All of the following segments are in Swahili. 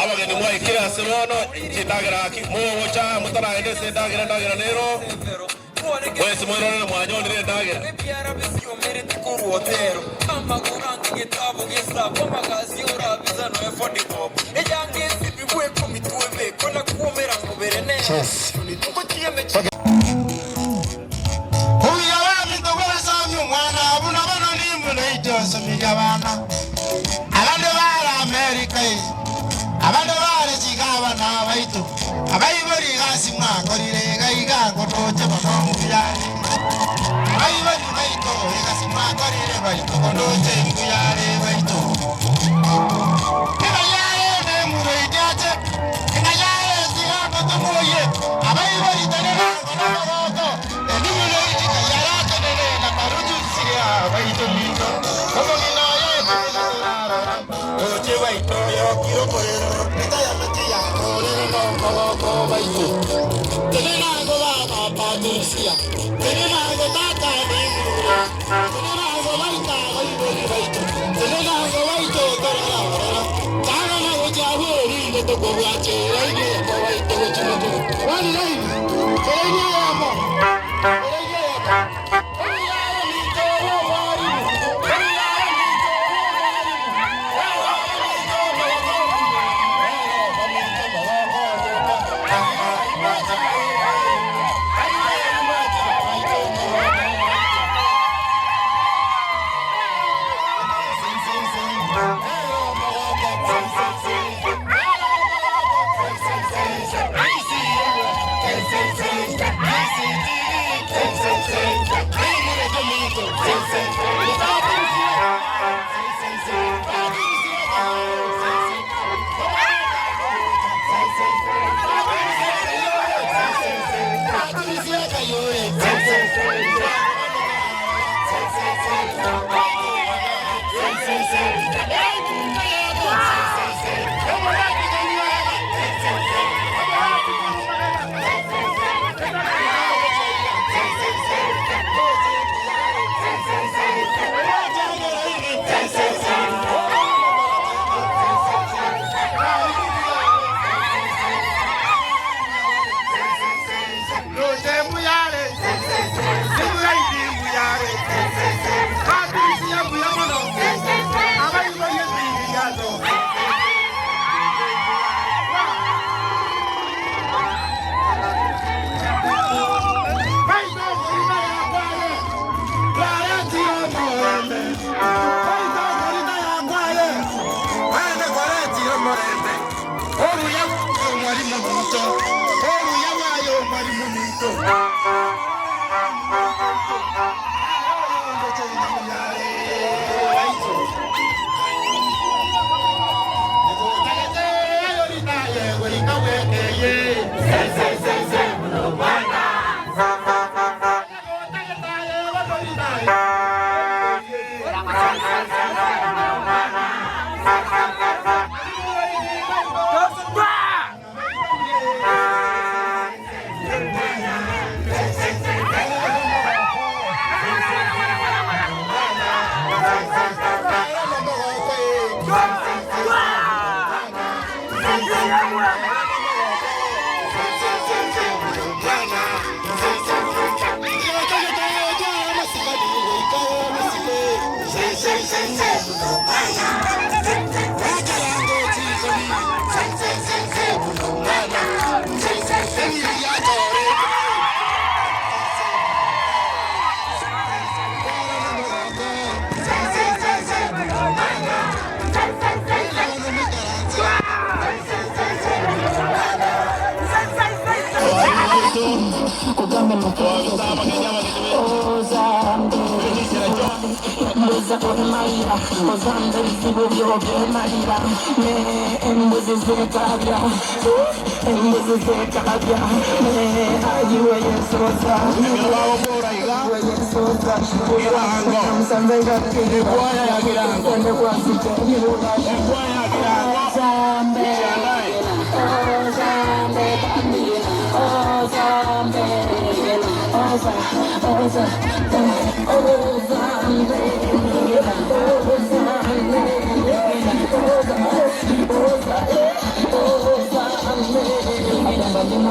abageni mwayikira sirono injitagira ki mo cha mutara ende se dagira nero wese mwirone mwanyonire dagira abande bare chigaba na baito abayibori gasi mwakorire gaigango toche bono muyari abayibori baito gasi mwakorire baito toche muyari baito kayare ne mure jaje kayare tiago tomoye abayibori tenera gono ni mure kayara tenera na paruju siya baito lito como ni na ye oche baito yo quiero correr baito tenena go baba patricia tenena go tata nimura tenena go baita baito tenena go baito tarara taga na go jahori ne to go ache raige go baito go chulo wani nai kerenya yamo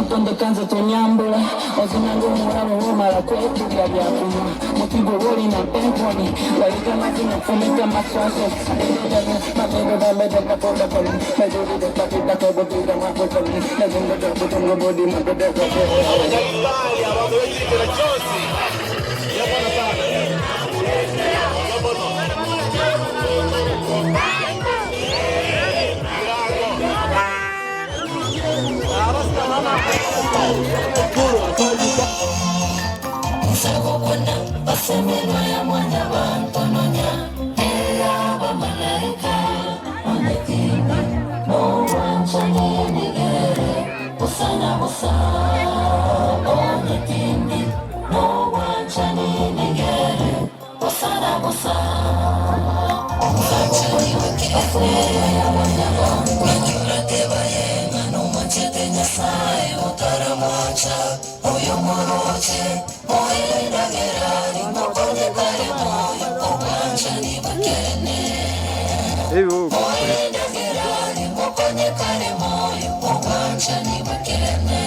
Mtondo kanza tonyambula ozinangu mulamu mara kwetu ya byakuma mutigo woli na penkoni walika mazina fumika maswaso mamego da meda na koda koni mejuri de patita kobo tuga makotoni nezungo de kutungo bodi makoda kobo Hawajali hawawezi kuna chosi. Ya bwana sana. Ya bwana. Msagokona basemelwa ya mwana wa Antononya Eya wa malaika Onekini no wanchani nigere Usana musa Onekini no wanchani nigere Usana musa Wanchani wake basemelwa ya mwana wa Antononya Teba yenga no manchete nyasaye Utara mwacha Oyo moroche Oenda gerari Mokonye kare moyo Owanchani bakene Oenda gerari Mokonye kare moyo Owanchani bakene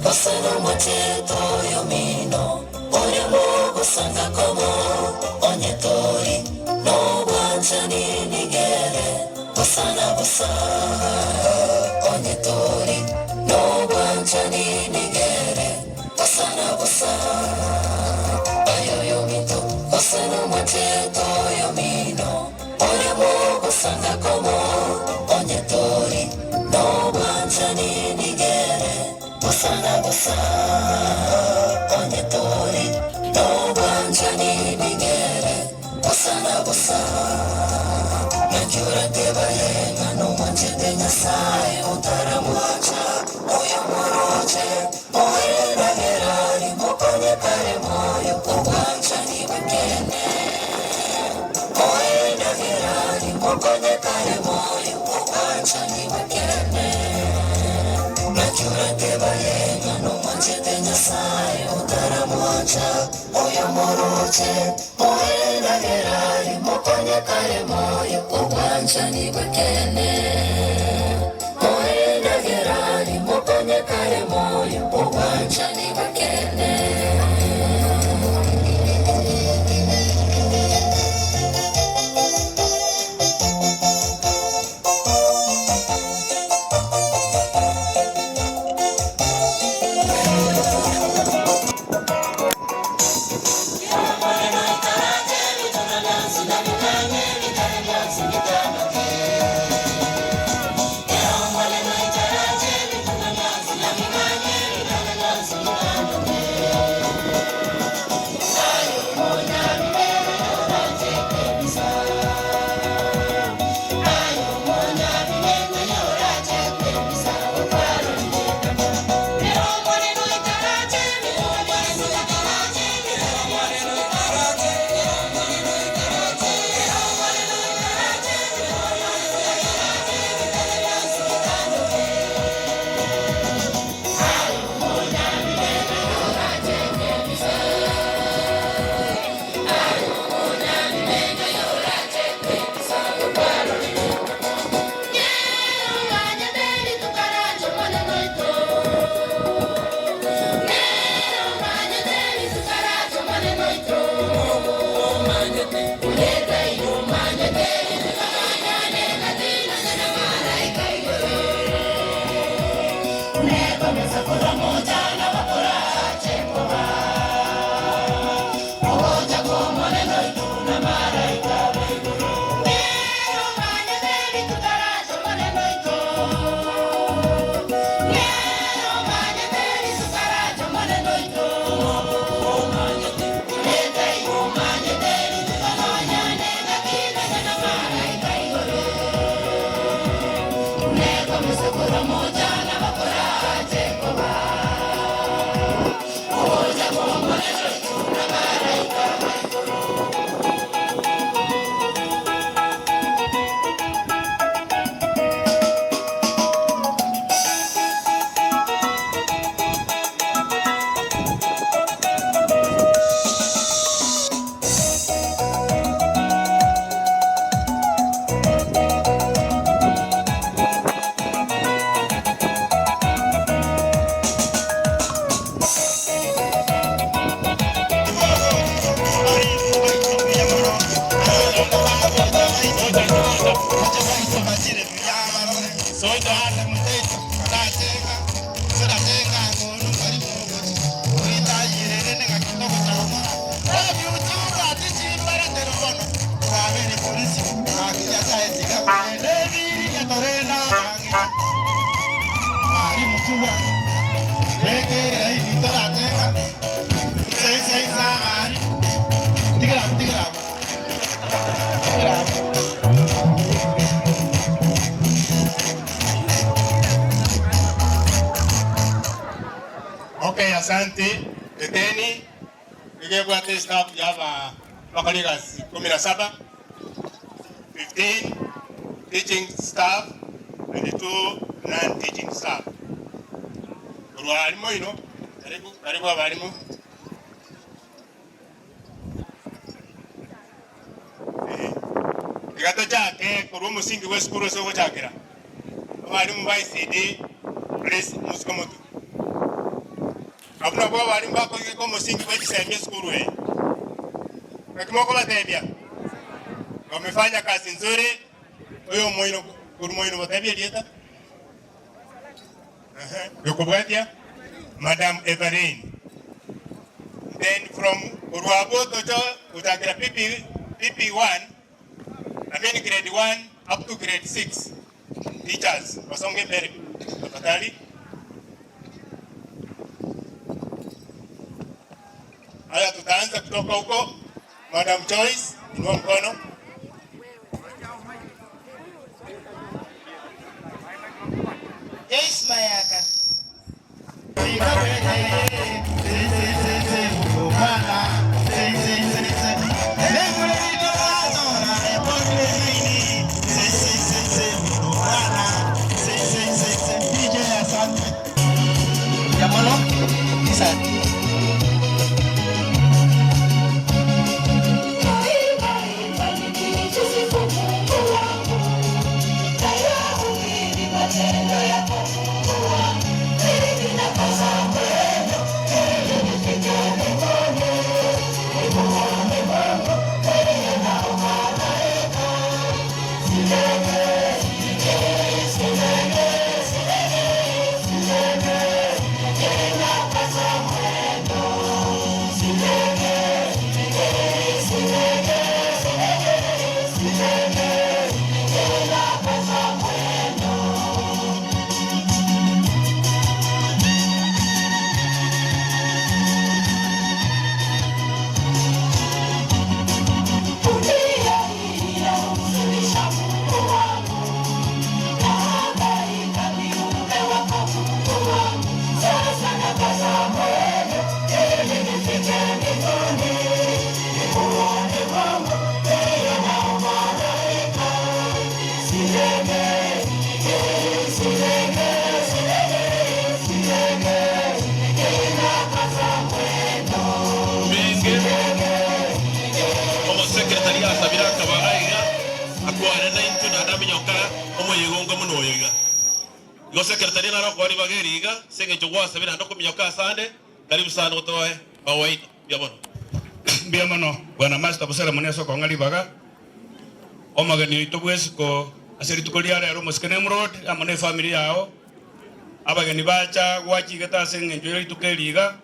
Osana mwacheto yomino Onye mogo sanga komo Onye tori No wanchani nigere Osana bosa Onye tori No wanchani nigere Osana bosa Ayo yomito Osana mwacheto yomino Onye mogo sanga komo Onye tori No wanchani nigere Osana bosa Onye tori No wanchani nigere Osana bosa Nakyura teba yenga No manchete nyasaye Utara mwacha Oyo moroche Oenda gerari Mokonye kare moyo Owanchani bakene Oenda gerari Mokonye kare moyo Owanchani bakene Nakyura teba yenga No manchete nyasaye Utara mwacha Oyo moroche Oenda gerari Mokonye kare moyo Owanchani bakene Oenda gerari Mokonye kare moyo Owanchani bakene Lady Yatorena, Mwalimu kubwa, peke hii nitorateka, sei zamani, tigra. Okay, asante. Deteni, ningekuwa staff ya wakaligas 17, 15 teaching staff and 2 non-teaching staff. Walimu ino, karibu walimu. Kigato chake kuru musingi wa skuru soko chakira. Walimu ba ICD please musikomoto. Abuna kwa walimu bako ko musingi wa ICD skuru Nakimoko batebya. Wamefanya kazi nzuri. Huyo moino kuru moino batebya dieta. Yokobwatia Madam Evelyn. Then from Uruabo Toto utakira PP1, I mean grade 1 up to grade 6 teachers wasonge mbele tafadhali. Haya, tutaanza kutoka huko. Madam Joyce, inua mkono. Joyce Mayaka. Yo secretaria na kwa bageriga senge chugwa sabira ndoko miyoka sande karibu sana utoe bawaita bia mono bwana master busera muneso ko ngali baga o magani tobwesi ko aseri tukolia rero muskene mrod amone family yao abagani bacha gwachi gata senge njoyo tukeliga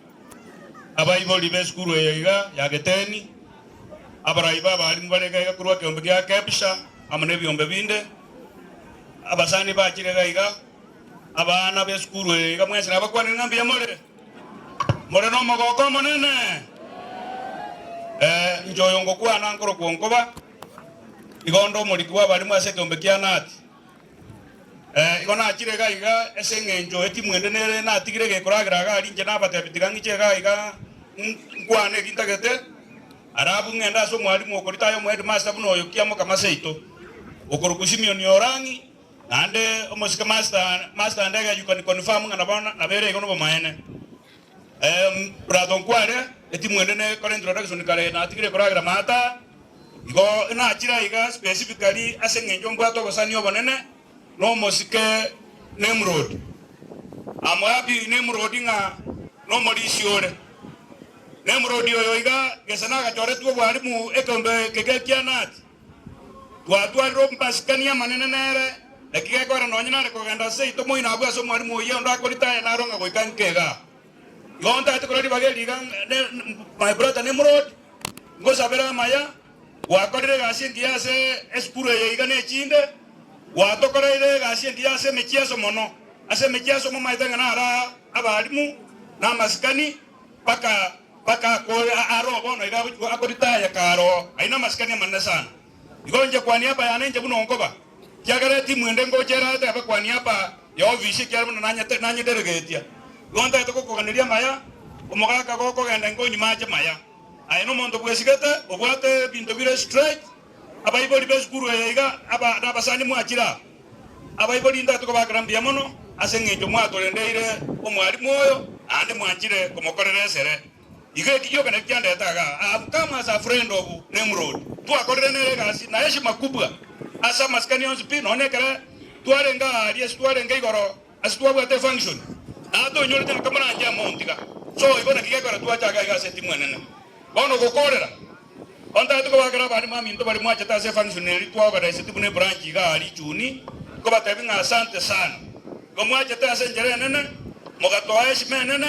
abayibo libe skuru yiga ya geteni abaraiba bali mbarega kurwa ke ombya kepsha amone biombe binde abasani bachirega iga abana beskuru ega mwese nabakwane ngambia more no mogoko monene njoyo ngokwa nankoro kwonkoba igondo mulikwa bali mwase kombe kianati igona achirega iga esenge njo eti mwende nere na tigire gekoragira gali nje nabate bitigangiche ga iga nkwane gitagete arabu ngenda so mwalimu okoritayo mwedi master buno yokiamo kama seito okorukushimio ni orangi ande omosika master ndega you can confirm ngana bana na bere ikono bomaene bradon kware eti mwende ne kore introduction kare na tigire koragira mata igo ina achira iga specifically asengenjo mbwato gosani obonene no mosike Nemrod amabi Nemrod nga no morisiore Nemrod yo iga gesana ga chore tu bwalimu ekombe kegekianati twatwa rompaskania manene nere lakini kwa no nyina ko ganda sei to moina abwa so mwalimu yo ndo akolita na ronga ko ikankega yonta te korodi bageli gan my brother Nemrod ngo sabera maya wa kodire gashi ngiase espuro ye igane chinde watokoreire gasi ndi ase mechieso mono ase mechieso mo maitenga na ara abalimu na maskani paka ko aro bono iga akorita ya karo aina maskani manne sana igonje kwa niaba ya nje buno ngoba kiagara timu ende ngojera ta kwa niaba ya ofisi kiaro nanya delegatia gonta to ko kaniria maya omogaka goko genda ngonyi maje maya aino mondo bwesigete obwate bintu bire straight abaiboli bezguru yiga aba nabasani mwakira abaiboli nda to bakrambia mono asengejo mwatolendeire omwalimu oyo ande mwanjire komokorere sere igeti yoga nekyanda taga kama as a friend of Nemrod tu akorere nere gasi na heshima kubwa asa maskani on spin onekere tuarenga alias tuarenga igoro asituabwate function ato nyore tena kama nanja montika so ibona kigekora tuachaga gasi timwenene bono gokorera onta tuko bakara bani mami ndo bali mwacha ta se functionary tuaga da situbune branch ga ali chuni ko batabinga asante sana ko mwacha ta se njere nene mogatoa heshima nene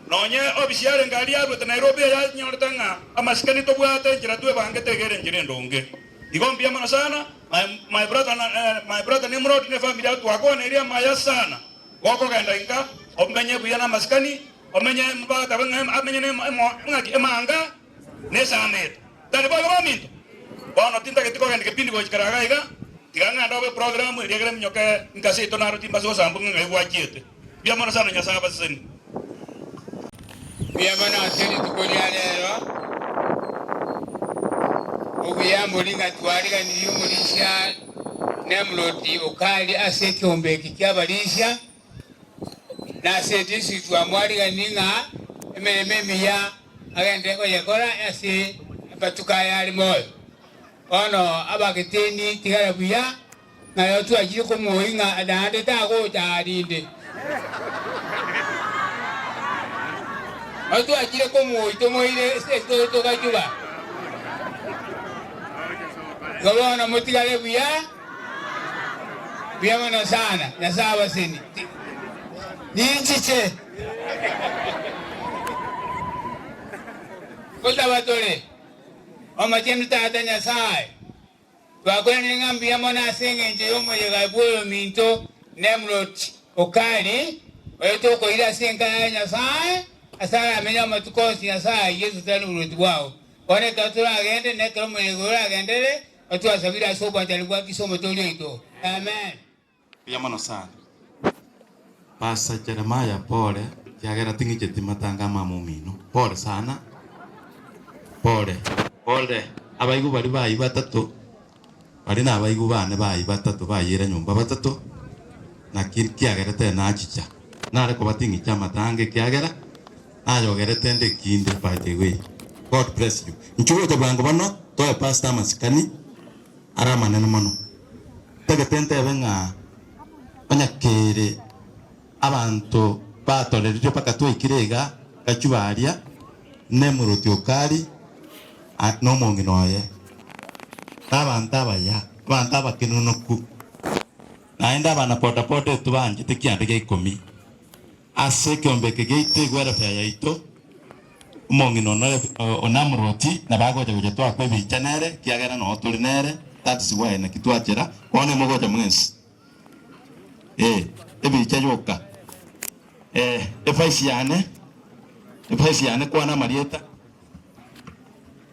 nonye obisiare ngari yabo te Nairobi ya nyortanga amaskani to bwate njira tuwe bangete gere njire ndonge igombia mana sana my brother Nimrod ne family yatu wako na area maya sana wako kaenda inga omenye buyana maskani omenye mbata banga amenye ne ngaki emanga ne samet tani ba gominto bono tinta ke tiko kaenda kipindi boch karaga iga tiganga ndo program ile gere mnyoke nkasi to naro timba so sambu ngai wachete bia mana sana nyasa baseni Biyamana ateri tukolia lero obuyambulinga twaliga niyumulisha Nemrod okali ase kyombeki kyabalisha na setisi twamwaliga ninga emereme miya agende ko yakora ase patukaya alimoyo ono abaketeni tigala buya na yotu ajire ko moyinga adande tago tarinde Atu akire como ito mo ile esto to kajuba. Gawona motigale biya mana sana na sawa sini. Ninchiche. Kota batole. Oma chenu tata nya sai. Wakweni ngambia mona senge nje yomo yega boyo minto Nemrod okali. Oyo ko ila senga nya sai. Asara amenya matukosi asa Yesu tani urudi wao one tatura agende ne kromo yegora agendele watu asabira sobo atalikuwa kisomo tolio ito amen pia mano sana Pastor Jeremiah pole kiagera tingi matanga mamumino pole sana pole abaigu bali bayi batatu bali na abaigu bane bayi batatu bayira nyumba batatu na kiagera tena achicha nare ko batingi chama tange kiagera ayogerete ende kinde by the way. God bless you. Nchuo to bango bano to pastor maskani arama nene mano. Tege tente benga onyakere abantu batolerije pakatwe ikirega kachubaria Nemrod okali at no monginoye. Abantu abakinunuku. Naenda bana pota tubanje tekiandike 10. Ase kyombeke geite gwera fya yaito umongino no onamroti na bagoja kujetwa kwa bichanere kiagera no tulinere that is why na kitwachera one mogoja mwensi ebicha yoka efaisiane kwa na marieta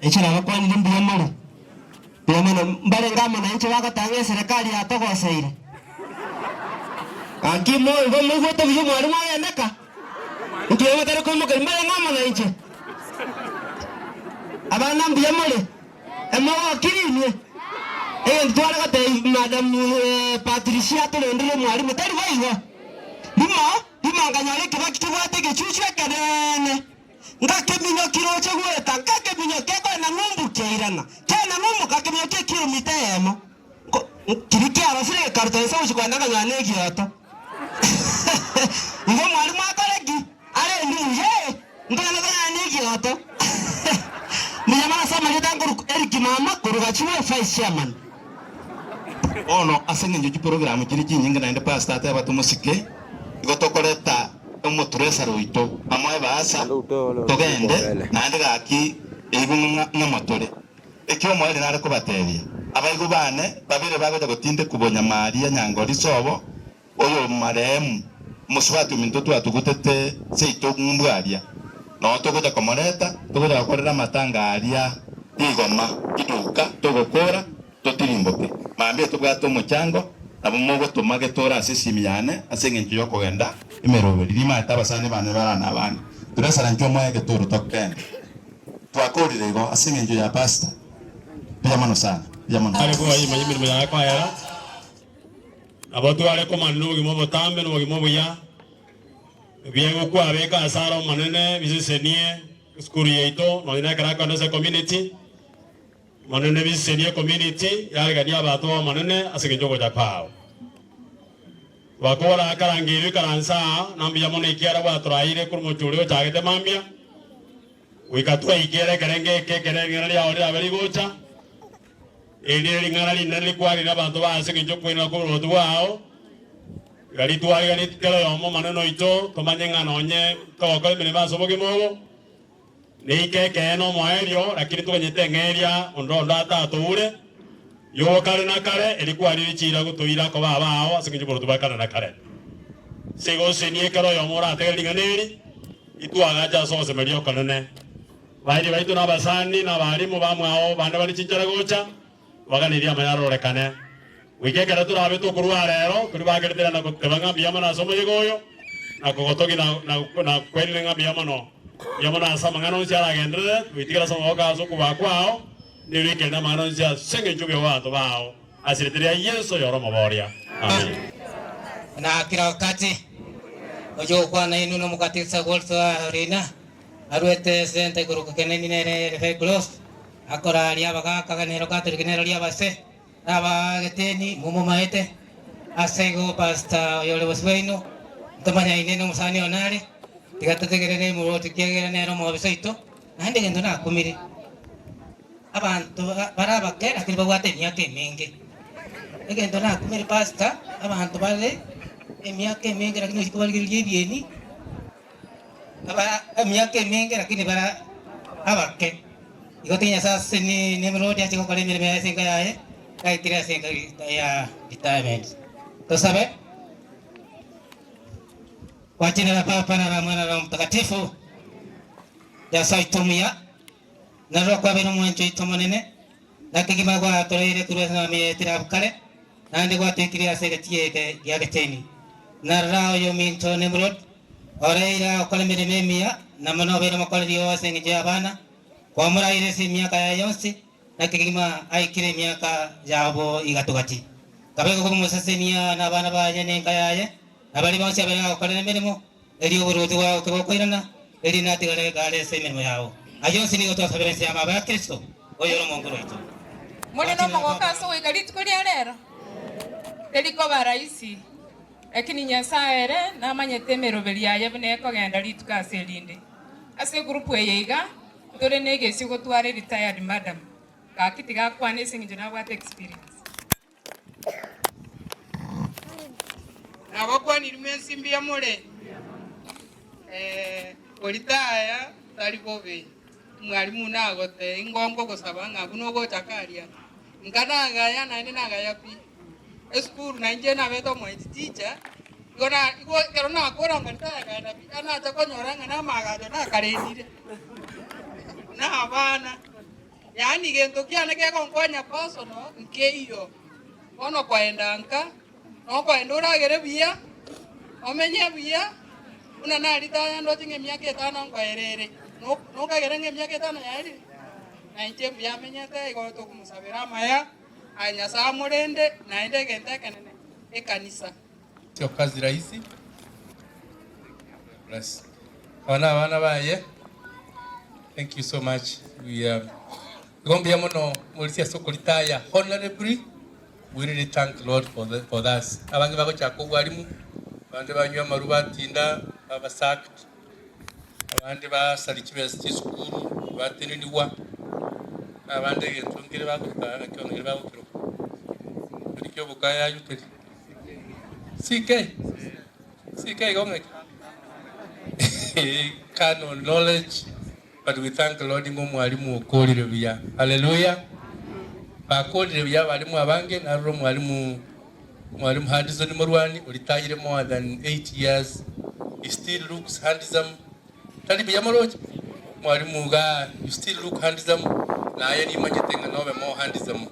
echira bakwa ni mbiyamoro mbare ngamo na nche wakatangia serikali ya togoseire akimo ngomo goto byo mwarimu ayandaka ngiye batari ko mugari mbare ngamo na nche abana mbiyamore emo akirimwe ntwara gate madam Patricia to ndire mwarimu tari baiwa bima nganyale kibaki kibwate gichuchu ekedene ngakebinyo kiroche gweta ngakebinyo keko na ngumbu keirana kena ngumbu kakebinyo ke kilomita emo kiriki arasire kartonsa ushikwana nganyane giyoto ngo mwalimu akoregi are ndiye ngana nganyane giyoto miyamana sama gitangu Eric mama kuruga chiwe vice chairman ono asenge njoji program kiri kinyinga na ende pastor ate abatumosike igotokoreta umuturesa roito amwe baasa togende na ande gaki egunga ngamatore ekyo mwali nare kubatebia abaigo bane babire bagoja gotinde kubonya Maria Nyangori sobo oyo marehemu muswatu mintoto atugutete seito ngumbwaria no togoja komoreta togoja gukorera matanga aria igoma kiduka togokora totirimboke maambie tubwato muchango abo mogo tumage tora sisimiane asengenjo yokogenda imeroberi rima tabasane bane barana bane turasara njo moye getoro tokende twakorire igo asengenjo ya pastor piyamano sana piyamano ale ko ayi mayimi mi ya kwa ya abotu ale ko manu gi mo botambe no gi mo buya biego kwa beka asaro manene bisesenie skuru yeito no ina kara kwa community manene bisesenie community ya ga dia bato manene asengenjo ko japao wakora karangiri karansa nambia mona ikiara wa traire kurmo chulio chagete mambia wikatwa ikere kerenge kerenge ria ori aberi gocha eri ngara li nali kwari na bantu base ke jokwe na ko rodu wao gali tuari gali kelo yomo maneno ito tomanye nganonye to ko mene baso boge mogo ni ke no moerio lakini tukanyete ngeria ondo ata ture yo kare na kare ilikuwa ni chira gutuira ko babao asinje borutu bakana na kare sego senie kero yo mora telinganeri itwaga ja so se merio kanene bairi baitu na basani na bari mu bamwao banda bali chinjara gocha waganiria mayaro rekane wike kera turabe to kurwa rero kuri bagertera na kutebanga biyamana somo yegoyo na kogotogi na kweli nga biyamano yamana samangano cyara gendere witikira somo kazo kubakwao nirike na manonja senge njube watu bao asiritiria Yesu yoro maboria amen na kila wakati ojo kwa na inu no mukatisa golso arena arwete sente kuruka keneni nere refe close akora alia baga kaganero kater kenero alia base aba geteni mumo maete asego pasta yole wasweino tomanya ineno musani onare tigatate gerene mu tikegere nero mo bisaito nande gendo na kumiri abantu barabake lakini bagwate myaka mingi egendo na kumiri pasta abantu bale emyaka mingi lakini sikubaligiriye byeni aba emyaka mingi lakini bara abake igotinya sasa ni nemrodi achiko kale mire maya singa yae kaitira singa ya retirement to sabe kwa jina la Baba na la Mwana na Roho Mtakatifu ya saitumia na roho kwa beno mwancho itomonene na kigima kwa toleire kuresa me tirabukale na ndi kwa tekiria segetie ya geteni na rao yo minto nemrod oreira okole mere memia na mano bero makole dio sengi abana kwa muraire si miaka ya yonsi na kigima aikire miaka jabo igatugati kabego ko musasenia na bana ba yene kayaye na bali bonse bera okole meremo elio burutu wa ko irana elina tigale gale semermo yao ayo sini goto saberense ama ba Kristo oyoro mongoro ito mone no mogoka so igalitu kuri arero eliko baraisi lakini nyasaere na manyete merobeli yaye bune ko genda lituka selinde ase group eyeiga tore nege sigo tware retired madam ka kitiga kwane singi na what experience na bakwani limensi mbia mole olitaya talibobe mwalimu nagote ingongo gosabanga kuno go chakaria nganaga ya nani naga yapi school na nje na beto mo teacher gona igo kero na kora ngantaya kana bi ana ta konyoranga na magado na karenire na bana yani gento kiana ke konkonya personal nke iyo ono kwaenda nka no kwaenda uragere bia omenye bia una na ritaya ndo tinge miaka 5 ngwaerere no kagere nge miaka 5 yairi na nje bia menyete igo to kumusabira maya anya saa murende na ende genta kanene ekanisa sio kazi rahisi bless wana baye thank you so much we gombia mono mulisia soko litaya honorably we really thank Lord for that abangi bako chako gwalimu bande banywa maruba tinda abasaka abandi basalikibe sikuru bateneniwa abandi yentungire bakuta akyongere bakiro ndikyo bukaya yuteri CK gonge canon knowledge but we thank the Lord ngo mwalimu okolire bya hallelujah bakolire byabalimu abange naruro mwalimu Handizon Murwani retired more than 8 years. He still looks handsome. Tali biyamoroje mwalimu ga you still look handsome na ayeni manyetenga nobe more handsome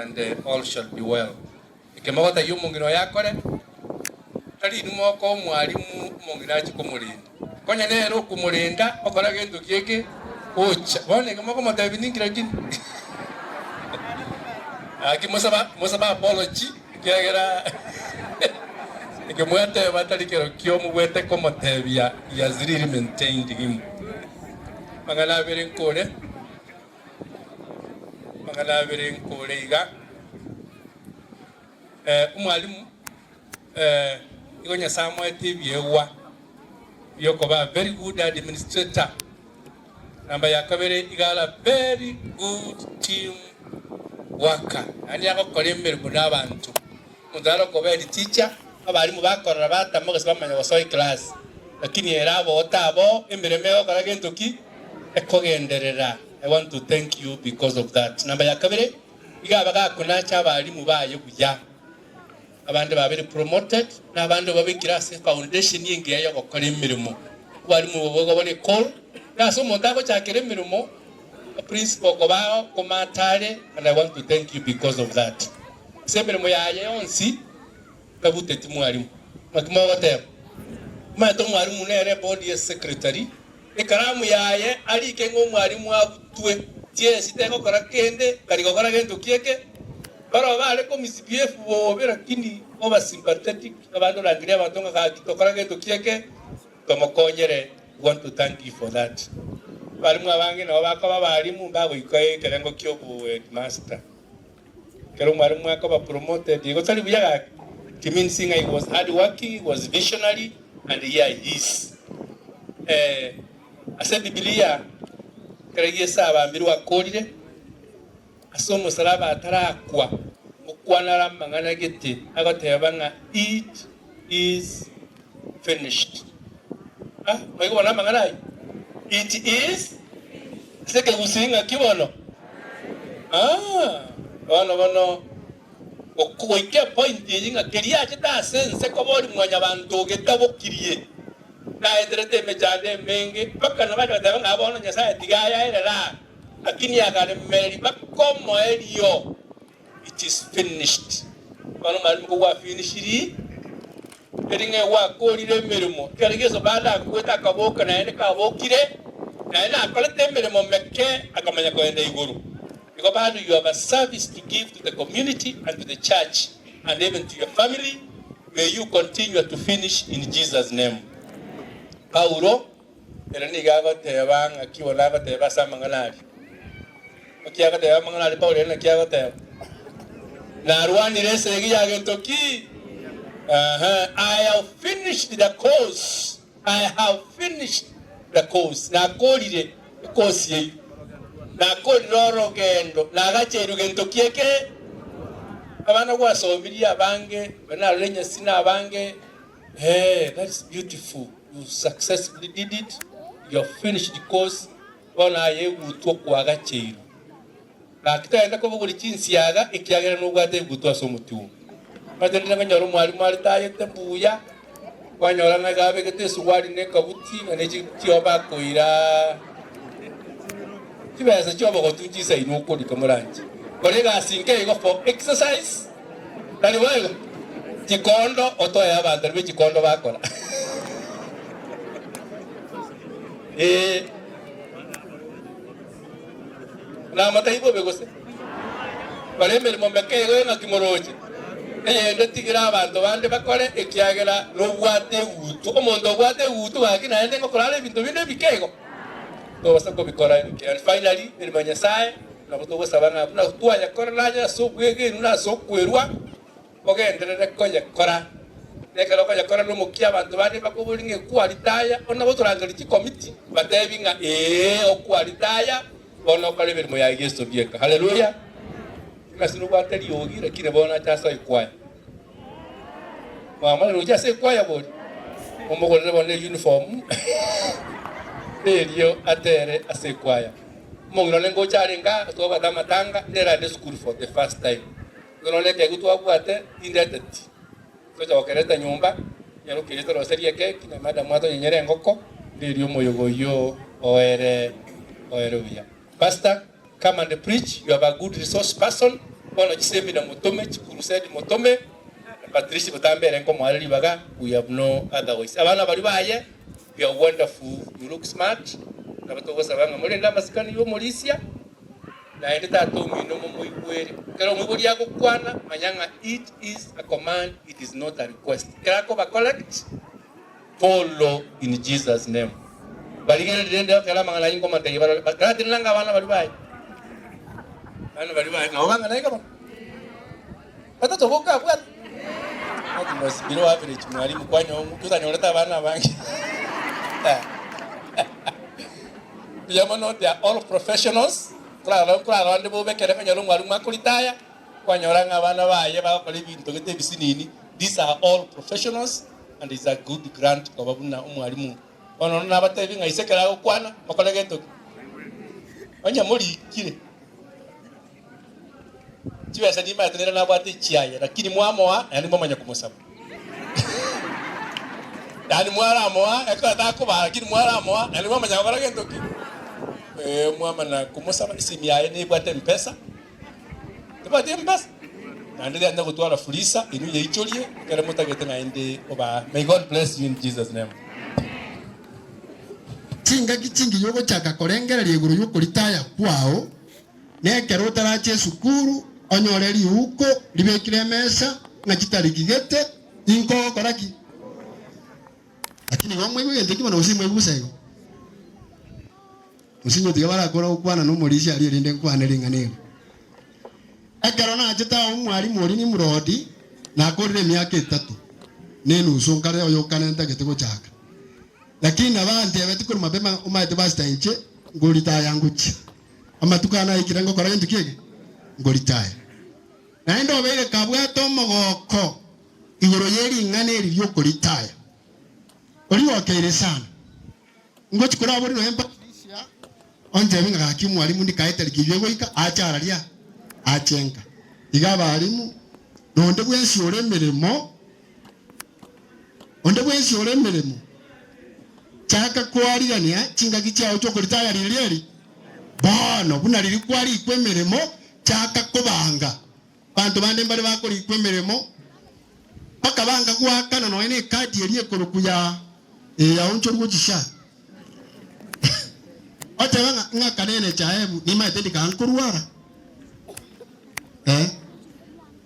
and all shall be well. Ikemagota yumungino yakore tali numoko mwalimu munginachi kumulinda konya nero kumulinda okora gento kieke ocha bone kemako matabiningira gini musaba apology kiagera ikemwate batalikero kiomu wete como tebia ya ziriri maintained him mangala beren kore iga umwalimu igonya Samuel tebiewa yoko ba very good administrator namba ya kabere igala very good team worker ani akokora emirimo n'abantu mudaro koba teacher abarimu bakorera batamo gese bamanya gusoi class lakini era abo otabo emirimo yokora gentoki ekogenderera. I want to thank you because of that. Namba ya kabere igaba gakuna cy'abarimu baye kuya abandi babiri promoted n'abandi babikira se foundation yingiye yo gukora emirimo barimu bogo bari call naso mutako cyakere emirimo principal kobao komatare, and I want to thank you because of that. Semere moyaye onsi kabute timwalimu makimo wote mato mwalimu nere body secretary ekaramu yaye ali kengo mwalimu abutwe tie siteko kora kende kali kokora gento kieke baro bale ko misbf bo bera kini over sympathetic abando rangiria batonga ka kitokora gento kieke komokonyere. Want to thank you for that. Balimu abange na bakaba balimu babo ikoye kerengo kyobu headmaster kero mwalimu akaba promoted yego tali buyaga Kimin Singa. He was hard working, he was visionary, and here he is. Ase Biblia kerege saba mbiru akolire asomo salaba atarakwa mukwanara mangana gete agatebanga it is finished. Maigo wana mangana it is seke usinga kibono wano okuike point yinga keria chita sense ko bori mwanya bantu getabokirie na edrete mejade menge paka na bado tabanga abono nyasa tigaya era lakini akale meri bakomo elio it is finished bano mali ko wa finishiri eringe wa kolire merimo kerigeso bada kweta kaboka na ene kabokire na ene akolete merimo meke akamanya ko ende iguru. Because you have a service to give to the community and to the church and even to your family. May you continue to finish in Jesus' name. Paulo, erani gaga tebang akiwa laga teba sa mangalari. Akiaga teba mangalari Paulo erani akiaga teba. Na ruani rese giya gentoki. I have finished the course. I have finished the course. Na kolire course ye. Na koloro gendo na gacheru gento kieke abana kwa sobiria bange bana lenya sina abange. Hey, that's beautiful. You successfully did it. You have finished the course. Bona ye gutwa kwa gacheru bakitaenda ko buguri chinsi yaga ikiagera no gwate gutwa so mutu batendera nganyoro mwali mwali taye tembuya kwanyora na gabe gete suwari ne kabuti ne chioba koira Kibasa choba ko tujisa inoko likamuranje. Kolega sinke go for exercise. Dali wayo. Chikondo oto ya bantu be chikondo bakora. Na mata ibo begose. Bare mere mombeke go na kimoroje. Ndo tigira abantu bande bakore ekiagera no bwate utu. Omondo bwate utu bakina ende ngo korale bintu binde bikego. Tosa ko bikora and finally elimanya sai na boto sabana na tua ya kora laja so kwege na so kwerwa ogenderere ko ya kora nekalo ko ya kora no mukia abantu bandi bakubulinge kwalitaya ona botorangali ti committee batebinga okwalitaya bona kale birimo ya Yesu bieka. Haleluya. Kasino bateli yogi lakini bona chasa ikwaya mama roja se kwaya bodi omogole bone uniform Elio atere asequaya. mongiro nengo charenga to bata matanga ndera de school for the first time ngorole ke gutwa bwate indeteti so jokereta nyumba yaro kirito roserie keki na madam mwato nyenyere ngoko ndirio moyogo yo oere via pastor come and preach. You have a good resource person. Bona jisemi na motome chikurusedi motome Patricia Butambere nko mwali baga. We have no other ways. Abana bali baye, you are wonderful. You look smart. Kabato sabanga mulenda masikani yo Mauricia. Na endeta to mino muikwere. Kero mwibuli yako kwana manyanga, it is a command, it is not a request. Kerako ba collect, follow in Jesus name. Baligene dende kala mangala yingo mantei bala. Kati nanga abana bali baye. Ano bali baye ngawanga naika ba. Pata toboka kwa. Ati must below average mwalimu kwanyo kuzanyoleta abana bangi. Yamano, they are all professionals. Claro, ande bobe kere kanyalo mwalimu akulitaya kwanyoranga abana baye bakole bintu gete bisinini. These are all professionals and it's a good grant kwa babuna umwalimu. Ono na batebi ngaisekera kwana bakole gento. Onya muri kire. Tiwe sadi ma tenera na bati chiaya lakini mwamoa yani mwamanya kumusaba. Yani mwara moa ekata ko ba lakini mwara moa yani mwamanya bakole gento ki. Mwamana kumusaba isimi yaye ne bwate mpesa. Tebate mpesa. Nandele anda kutwala fulisa inu ye icholie kera mutagete ngaende oba. May God bless you in Jesus name. Chinga kichingi yogo chaka korengera liguru yuko litaya kwao. Nekero utarache sukuru onyoreri huko libekire mesa na kitari kigete inko koraki. Lakini wamwe ngende kima na usimwe gusayo. Musinyo tigabara kora ukwana no Mauricia ali rinde nkwana ringaniro. Ekero na ajeta umwari muri ni murodi na akorire miaka 3. Nenu sonkare oyo kanenta getego chaka. Lakini abandi abetikuru mabema umaite basta inche ngolita yanguchi. Amatukana ikirango kora yintu kige ngolita. Na ndo bege kabwato mogoko igoro yeri ngane ri yokolitaya. Oli wakere sana. Ngochi kora bori no empa onje binga hakimu alimu ndikaitali kivyego achara lia achenga igaba alimu nonde bwensi olemeremo onde bwensi olemeremo chaka kwalirania chinga kichao chokolitaya lilieri bono buna lili kwali ikwemeremo chaka kubanga bantu bande mbali bakoli ikwemeremo paka banga kwakana no ene kadi eliye korokuya ya oncho rwochisha Ote nga kanene chaebu ni maiteli kankuruara.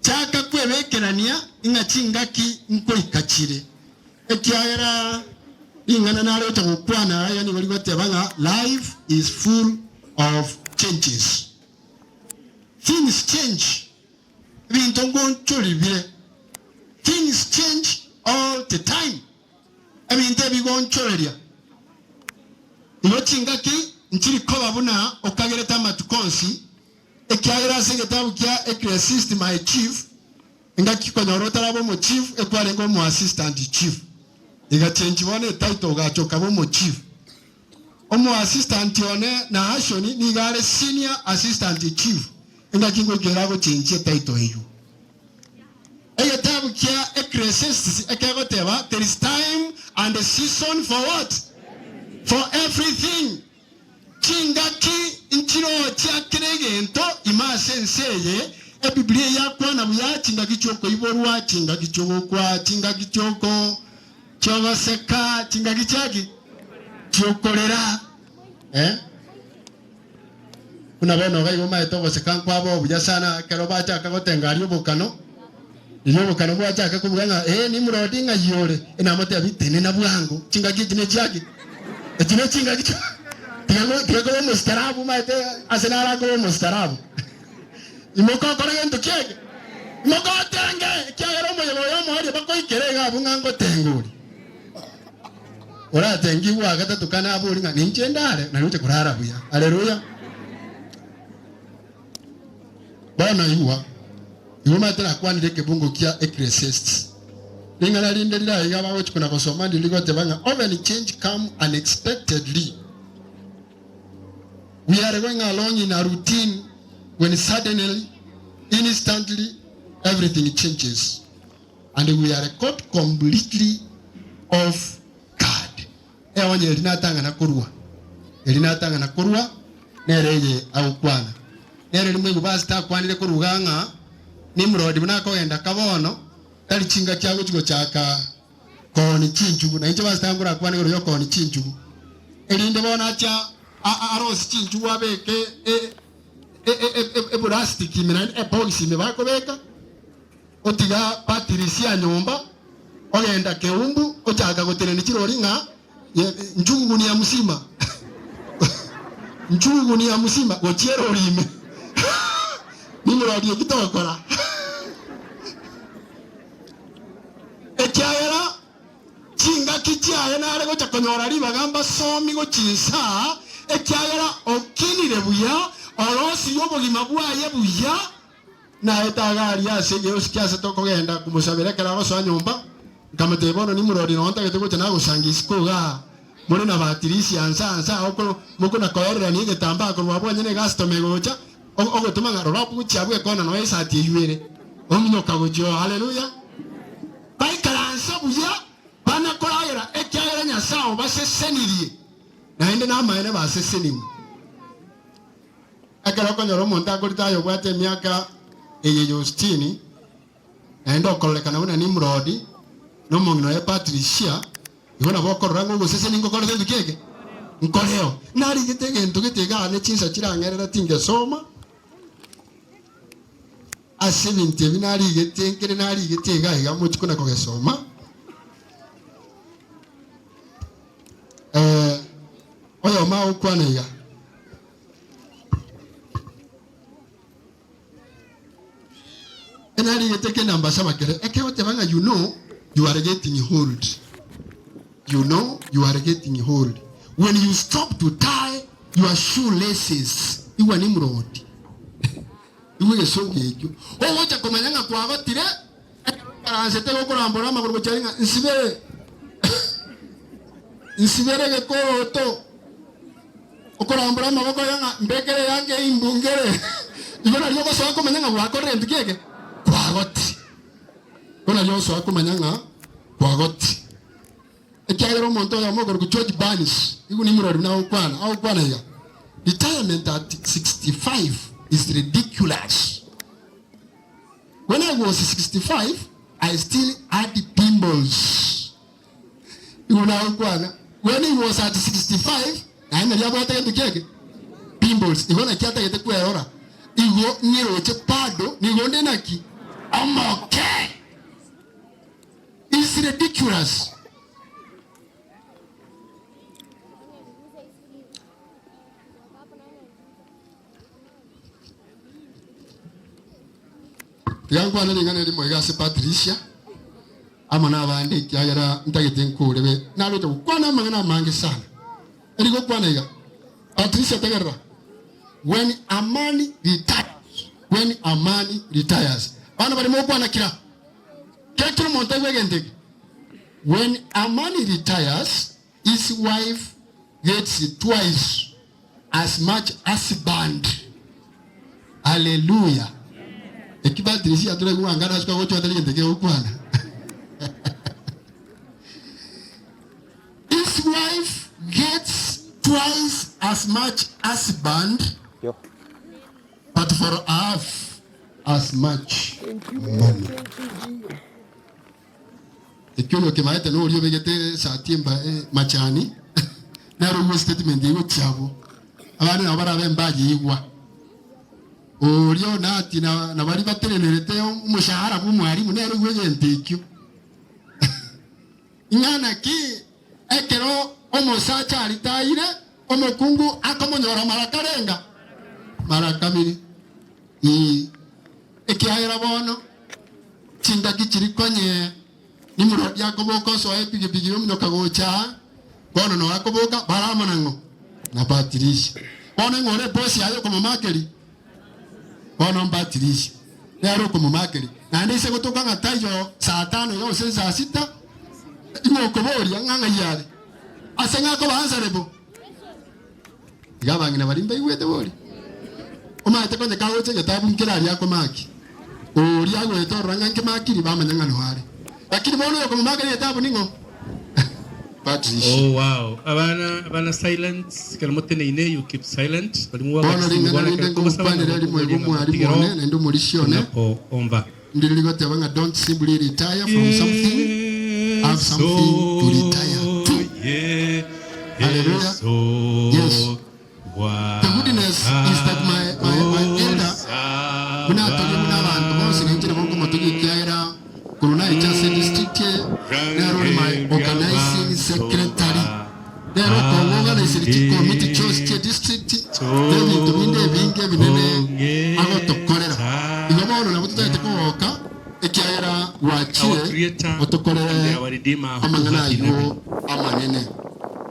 Chaka kwebekerania inga chingaki nko ikachire. Ekiagera ingana nalo chakukwana yani wali batebanga life is full of changes. Things change. Bintongo nchoribire. Things change all the time. Ebinte bigonchoreria. Iyo chingaki nchiri koba buna okagereta matukonsi ekiagera segetabu kya assist my chief ngaki konyorota rabo mo chief ekware ngo mo assistant chief iga change one title ga choka mo chief omo assistant one na ashoni ni gare senior assistant chief ngaki ngo gerago change title hiyo egetabu kya assist ekagoteba there is time and a season for what for everything. Chingaki inchiro chia kiregento imasenseye e Biblia yakwa na buya chingaki choko iborwa chingaki choko kwa chingaki choko chogo seka chingaki chaki chokolera kuna bono gaigo maito seka kwa bo buya sana kero bacha kagotenga ryo bokano iyo bokano bwacha kakubuganga ni murodi nga yore ina mote abitene na bwango chingaki chine chaki echine chingaki choko Tiago mustarabu maite asenara ko mustarabu. Imoko kora yento kiege. Imoko tenge kiagero mo yo mo ari bako ikerega bungango tenguri. Ora tengi wa gata tukana aburi nga ninjendare na rute kurara buya. Haleluya. Bana yuwa. Yuma tena kwani deke bungo kia Ecclesiastes. Lingana lindelira igaba wochi kuna kosomandi ligote banga often change come unexpectedly. We are going along in a routine when suddenly, instantly, everything changes. And we are caught completely off guard. Eonye elinatanga na kurua. Elinatanga na kurua, nereye au kwana. Nere limwe kubasta kwanile kuruganga, Nimrod munako enda kabono, tali chinga kiago chigo chaka koni chinjugu. Na incho basta ngura kwane guru yoko koni chinjugu. Elinde bona acha aros chinjugu abeke plastic imena epoxy mebako beka. Otiga patirisia nyumba, ogenda keumbu, ochaka gotere nichirori nga, njungu ni ya musima. Njungu ni ya musima, gochiero rime. Nimrod yekitokora. Ekyayera chinga kichaya nare gocha konyora riba gamba somi go chinsa ekyayera okinire buya orosi yobogima bwaye buya na etagari ase yosikiase tokogenda kumusabira kera goso nyumba nkamete bono Nimrod no ntagete gocha na gusangisa ga muri na batirisi ansa okoro muko na koerera ni getamba ko babonye ne gasto megocha ogotuma ngaro rapu chiabwe kona no esa atiywere omino kagojo haleluya baikaransa buya bana koraira ekyayera nyasao basesenirie na ende na maene baseseniwe akara konyoro monta kulitayo bwate miaka eyeyostini na ende okolekana una Nimrod no mongino ya Patricia ibona bokorora ngo guseseni ngo kore sendu keke nkoreo nari gitege ntugitega ne chinsa chirangerera tinge soma asibinte binari gitenkere nari gitega iga muchikuna kogesoma oyo ma ukwana iga enari giteke namba sama kere ekeote banga you know you are getting hold. You know you are getting hold. When you stop to tie your shoelaces, you are Nimrod. You are so good. Oh, what a commandant kwa gotire. Ansete go kurambora maguru charinga insibere. Insibere ge ko to. Okurambora magoko yanga mbekere yange imbungere. Ibona lyo ko so commandant kwa corrent keke. Kwa goti. Bona lyo so commandant kwa goti. Ekyagero monto ya mogoro ku George Barnes igu Nimrod na ukwana au kwana ya retirement at 65 is ridiculous. When I was 65 I still had pimples. Igu na ukwana when he was at 65 I na yabo ata keke pimples igu na kyata yete kwera igu niro che pado ni gonde naki amoke. It's ridiculous. Yangu analingana limo igase Patricia amana abandi kyagera ntagete nkurebe nalete kwana mangana mange sana eriko kwana iga Patricia tagara when a man retires bana bari mo kwana kira ketro montawe gente when a man retires his wife gets twice as much as band. Hallelujah. Ekibatrisi atore kuangara sika gocho atali gente ke ukwana. His wife gets twice as much as band, but for half as much money. Ekyo kemaete no uriyo begete satimba machani na rumo statement yiwo chabo abana nabara bembaji igwa uriyo nati na bari baterenerete umushahara bw'umwarimu nero gwegente ikyo ingana ki ekero omusacha alitaire omukungu akomonyora marakamiri ekiayera bono chinda kichiri konye Nimrod yakoboka so epigipigi yomunoka gocha bono no akoboka baramanango na Patricia bono ngore bosi ayo komo makeri bono Patricia yaro komo makeri na ndise gotoka ngatayo saa 5 yo saa 6 imo kobori nganga yale asenga ko bansarebo igabangina barimba igwete bori omate konde kawoche getabu nkirari yako maki ori agwete oranga nke makiri bamanyanga no hare lakini bono yoko mumagari getabu ningo Patricia. Oh wow. Abana silent. Kalmote ne you keep silent. Bono ringana ninde kumpane rali mwegumu ali mone nendo mulishone. Omba. Ndiligote abanga don't simply retire from something. Have something to retire to. Yeah. Hallelujah. Yes. Wow. The goodness is that my elder kuna tuli muna bantu bose ninjira bonko motogi kyaira kuruna ichase district nero my organizing secretary nero ko organizing committee chose district ndio tuminde binge binene ago tokorera igomo na butu taite koka ekyaira wachire otokorera amangana yo amanene.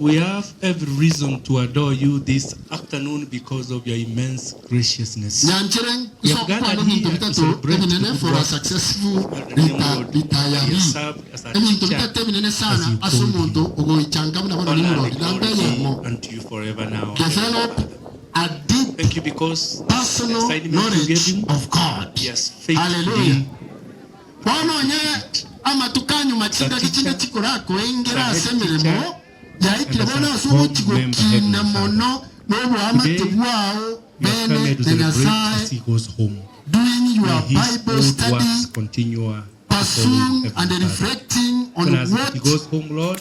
We have every reason to adore you this afternoon because of your immense graciousness. You have gathered here to celebrate for a successful retiree. And to you forever now. Develop a deep Thank you because personal knowledge of God. Yes, faith. Hallelujah. Amatukanyu machinga kichinga chikorako engera asemeremo yaikira bona asubo chigokina mono nobo amate bwao bene nenasai doing your Bible study pursuing and reflecting on what he goes home, Lord.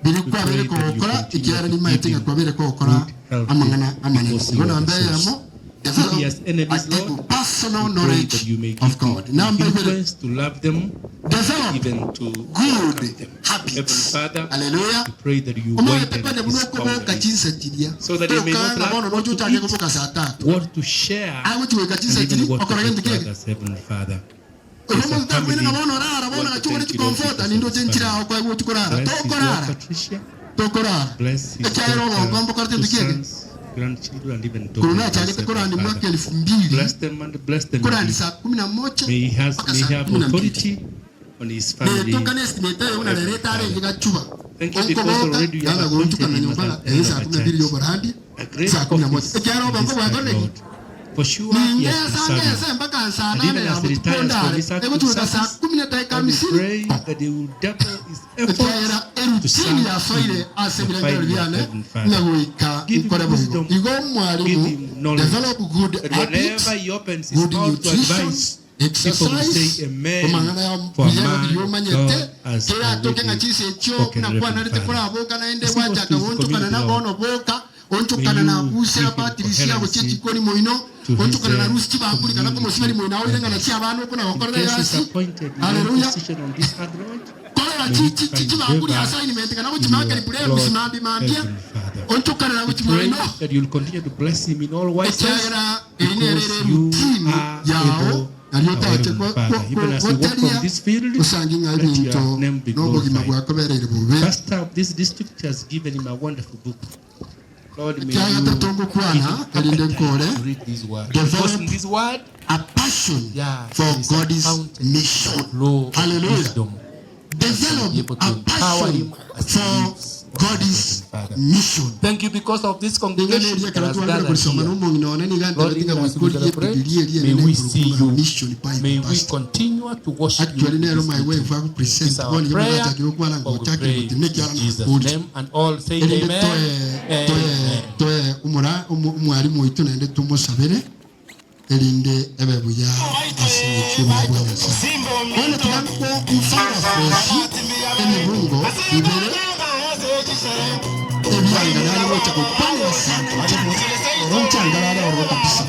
Bilikuwa bere ko okora ikiara ni maitenga kwa bere ko okora amangana amane ngona ambaye amo develop personal knowledge of God. Number to love them, develop even to good habits. Hallelujah. We pray that you wait so that you may not lack what to share and even what to give to others, Heavenly Father. Bless his sons, grandchildren, and even daughters. Bless them and bless them. May he have authority on his family. Thank you because already you have appointed him as a great office in this time, Lord. For sure, he has been serving. And even as he retires from his active service, we pray that he will double his efforts to serve the Heavenly Father. Give him wisdom, give him knowledge, that whenever he opens his mouth to advise, people will say amen, for a man God has already spoken, Heavenly Father. onchokana na kusia patrisia bochechi koni moino onchokana na rusti bakuri kana komo sibali moina oirenga na chia bano kuna wakorera yasi. Hallelujah. Kola chichi bakuri assignment kana kuchimaka ni prayer musimambi mambia onchokana na kuchimoino that you'll continue to bless him in all wise ways because you are able. Even as you walk from this field, let your name be glorified. Pastor of this district has given him a wonderful book. Lord, may you read this word. Because in this word, a passion for God's mission. Hallelujah. Develop a passion for God's mission. Thank you because of this congregation that has gathered here. Lord, even as we celebrate, may we see you. May we continue to worship you. This is our prayer, for we pray in Jesus' name, and all say amen. Amen. Elinde ebebuya asinyikima bwanza. Ono tunakuwa mfano freshi emibungo ibere ebyangana wote kupanga sana onchangala oro kapisa.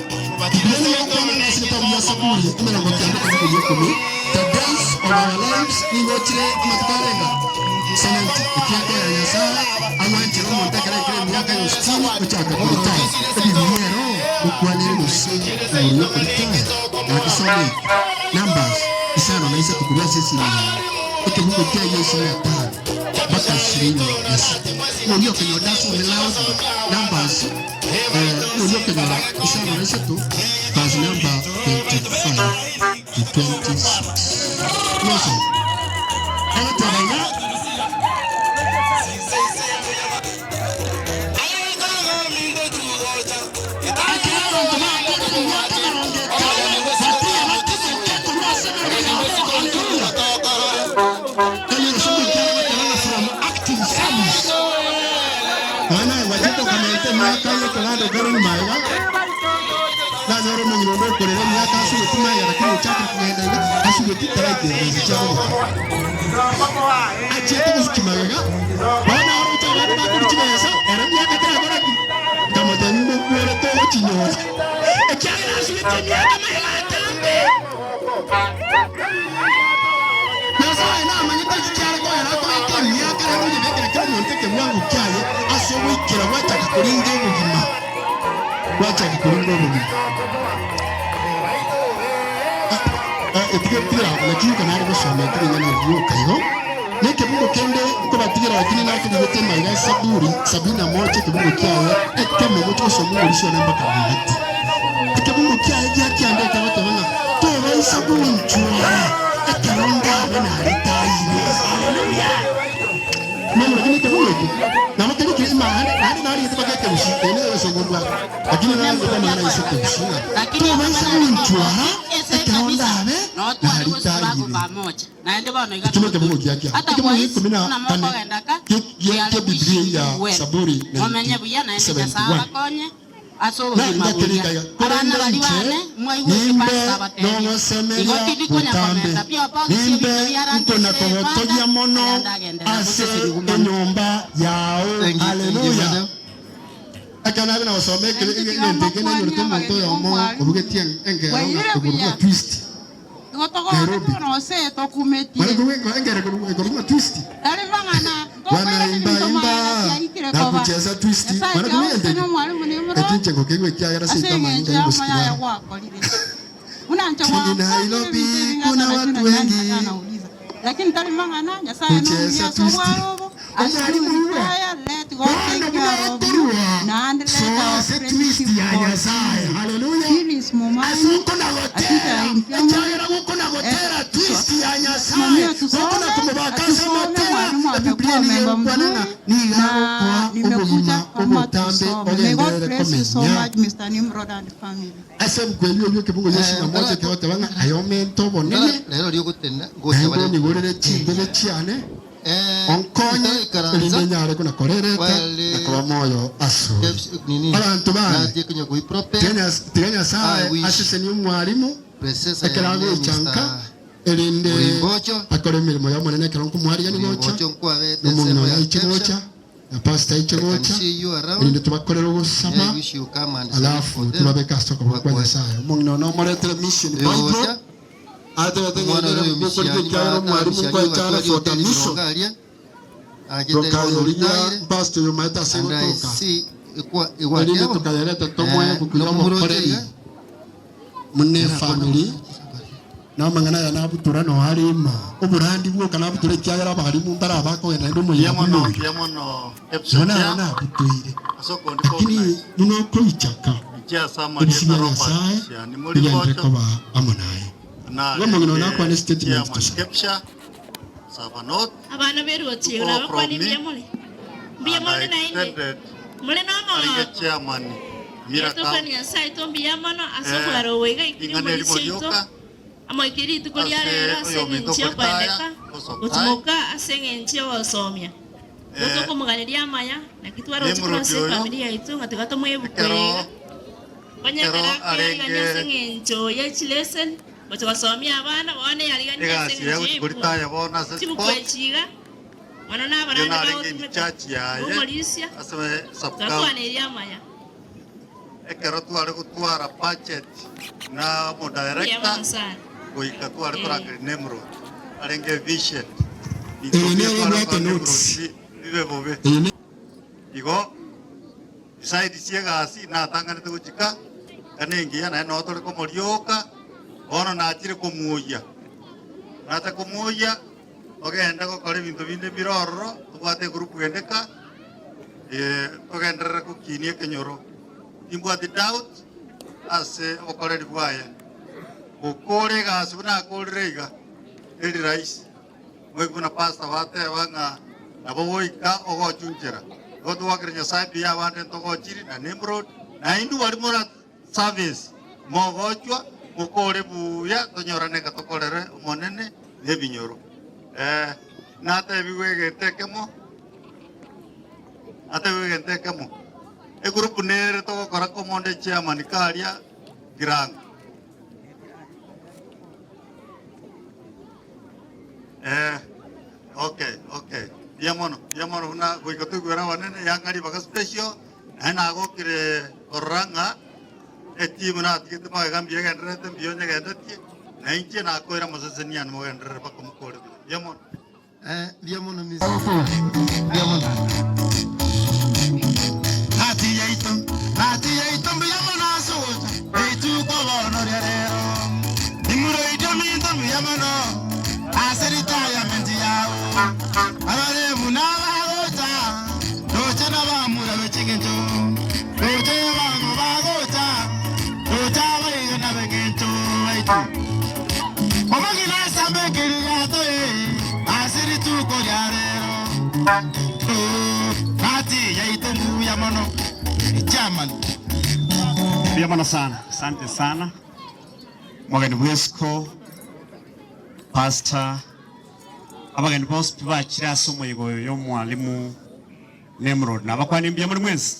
Neno yako na sita bya saburi imerongo kyanda kwa kumi. The days of our lives ingochire amatarenga. Sananti ikiaka ya yasa amanje umuntu akara miaka yostini kuchaka kulita. Ebiyero ukwanere musingi uno kulita. Nakisome numbers isano na isa tukulia sisi ni eke mungu kia yesu ya tano baka 20 yes ndio kwenye daso melao numbers ndio kwenye isano na isa tu verse number 25 to 26 yes hata bana myaka y'akaganda kari maiga nazaro mu nyondo korera myaka asuye kumaya lakini uchaka kugenda asuye titarate zicharo achete kusikimaga bana aruta bana bakurichimesa era myaka tara kama tanimo kwere to chinyoza ekyala asuye myaka mayatambe nasa ina manyita chicharo ko era ko ike myaka era nje bekere kero monteke mwangu kyaye aso wikira wachaka kuringa ubugima wachaka kuringa ubugima etiketira lakini kana ari gusoma kiri nyana yuka yo neke bugo kende ko batigira lakini nake bigote maiga sabina moja kibugo kyaye ekeme mucho somo ulisho namba kabati kibugo kyaye kyande ka batabana to baisa bunchura ekaronda bana ritayi haleluya mama kini kibugo na makini kiri mahali nari yitibagete ushite ne sogondwa lakini nazo kama na isite ushina lakini baisa bunchura ekaronda na ritayi pamoja na ndio bwana Kimo kibugo kiakia. Kimo hiko mina tani. Ye Biblia ya Saburi. Wamenye buya na ndio sawa konye. Aso mabuya. Abana bali wane mwayiwe pasta batene. Igoti bikonya komenda pia pa nimbe uko na kogotogia mono ase enyomba yao. Haleluya. Akana bina wasome kile ntegene nyoto monto ya mo obugeti engero na twist. Nairobi. Wanakuwa twist. Wanaimba na kucheza twist. Wanakuwa ndege. Ekinche kokegwe kyagera sita manyinga yusikia. Chini Nairobi kuna watu wengi. Lakini talimangana nyasaye kucheza twist. Hallelujah. Onkonye elimenyare kuna korereta na kwa moyo asu abantu bana tiganya saa asise ni umwarimu ekerago ichanka elinde akore mirimo ya monene kero kumwari yani gocha n'umuntu ya ikigocha na pastor ikigocha elinde tubakorera ubusama alafu tubabeka soko kwa saa umuntu no moretere mission bible ate atengenera kuko cyaro mwarimu kwa cyara fota mission Rokayoria pastor yomaita segotoka elinde tukayaleta tomoye kukuya mokoreri mune family na mangana ya nabutura no harima oburandi bwo kana buture cyagara barimu mbara bako enda ndo muyamono ebsona na butuire lakini nuno kuichaka Maria Robert ni muri moto amonaye na ngomongino nakwa ne statement Kepsha Savanot abana berutse urabakwa n'ibyemole mbiyemole na inde mule nama chairman Miraka ya saito mbiyamano asokora wega ikiri sito amoikiri tukuliare asengenchio kwendeka utumuka asengenchio wasomya Doto kumuganiria maya na kitwaro chikrose familia itu ngatigato mwebukwega Banyakara ya sengencho ya chilesen Bato wasomya abana bone yaliganya sengencho kuritaya bona se chimukwechiga Manona baranda bawo tumolisia aseme sapka Kakwaneria maya ekero twari gutwara budget na mo director goika twari kurangire Nemrod arenge vision bibe bobe igo side siegasi na tangane tuguchika kanengia na no tore komorioka ono na atire kumuya na ta kumuya ogenda gukora ibintu binde birororo tubate group gendeka ogendera kukinie kenyoro imbwati doubt ase okoreri bwaya ukore gasi buna korega eri rais mweguna pasta bate banga nabo boika ogochunjera gotu wakirnya sapi ya bande togochiri na Nimrod na indu bari mora service mogochwa mukore buya tonyorane katokorere monene nebinyoro nata biwege tekemo ata biwege tekemo group nere to kora komonde chairman karia Girango. Okay. Yamono una wikotu gwera wanene yangari baga special ana go kire oranga eti muna tikete ma gambia gendere te bionya gendere na inche na ko era moseseni an mo gendere ba kom ko yamono yamono mi yamono hati yaito yamono aso eitu ko no rero dimuro idomi to yamono aserita ya menti yao abare munawa gota docha na ba mura be chikinto docha ba no ba gota docha ba ina be kinto aitu omagi na sambe kiri ya to asiri tu ko yarero hati yaito ya mono chairman Biamana sana, asante sana Mwagani Wesco Pastor abagani bose bakira asomo yo mwalimu Nemrod nabakwani mbyamuri mwezi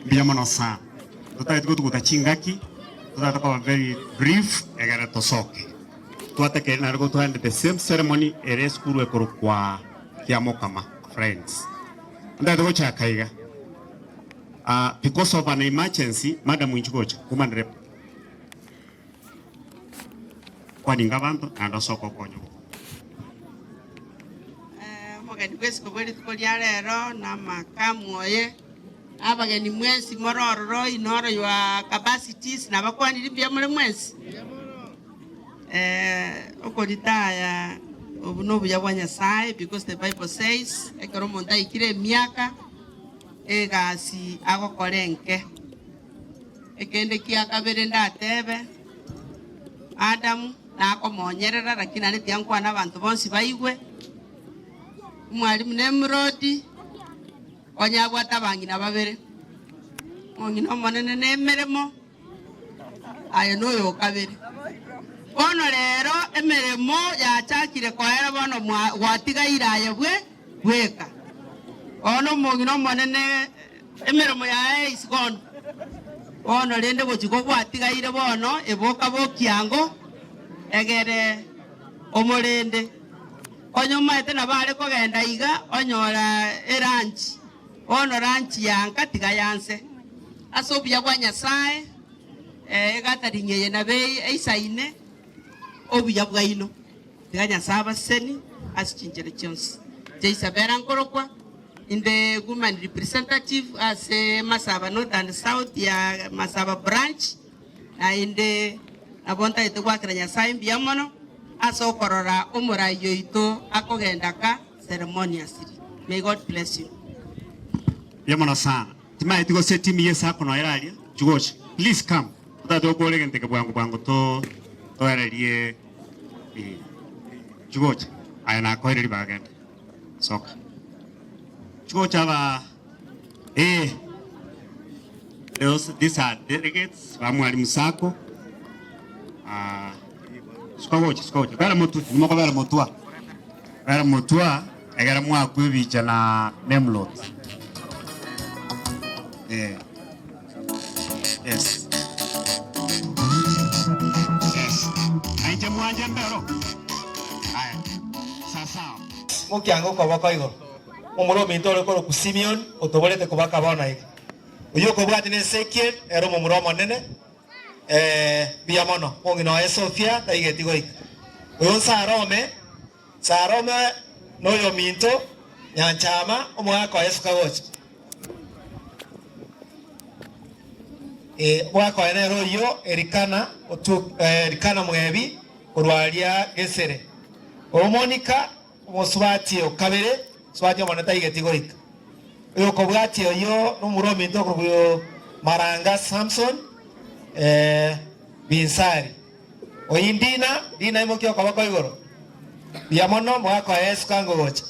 mbyamana sana tutayituko tukutachingaki tutatoka very brief egara tosoke tuatake nargo tuande the same ceremony ere skuru ekoro kwa kiamokama friends ndado cha kaiga because of an emergency madam Inchugocha woman rep kwani ngabantu ando soko konyo Mwagani Wesco bweli tukolia lero na makamu oye abageni mwezi mororo inoro ywa capacities na bakwani limbya mule mwezi okolitaya obunobu ya Nyasaye because the Bible says ekero monda ikire miaka egasi agokorenke ekende kiakabere ndatebe Adamu nakomonyerera lakini ani tiankwa n'abantu bonsi baigwe mwalimu Nemrod onyabwata bangina babere ongino monene nemeremo ayo noyo kabere bono rero emeremo yachakire koera bono gwatigaira ayo bweka ono mongino monene emeremo ya is gone bono rende gochiko gwatigaire bono eboka bokiango egere omorende onyoma ete nabare kogenda iga onyora eranchi ono ranchi yanka tiga yanse asobya kwa Nyasaye egataringeye na bei eisaine obuya bwaino tiga Nyasaye seni asichinjere chonse jeisabera nkorokwa in the woman representative as Masaba North and South ya Masaba branch na inde abonta ite kwa Nyasaye mbiamono aso korora umurayo ito akogenda ka ceremoniously. May God bless you. Yamana sana tima itigo setimi yesa kono eralia Chugocha please come utato kole gente ke bwangu to eralie Chugocha ayana ko eri bagenda soka Chugocha ba these are delegates wa mwalimu Sako Skocha bara motu moko bara motua egara mwa kwibicha na Nemrod yes aije mwanje mbero aya sasa mukiango kwa bakoigo umuro mintore ko ku Simeon otobolete ko bakabona ige uyo ko bwati ne Ezekiel ero mumuro monene biamono ongino Sofia daigeti goik uyo Sarome noyo minto nyanchama omwaka wa Yesu kagocha mwaka ene royo erikana mwebi kurwalia gesere omonika omosubati okabere swati omoneta igeti goika uyo ko bwati oyo nomuro minto kuruyo Maranga Samson Binsari oyindina dina imokyo kwa bako igoro biamono mwaka wa Yesu kangogocha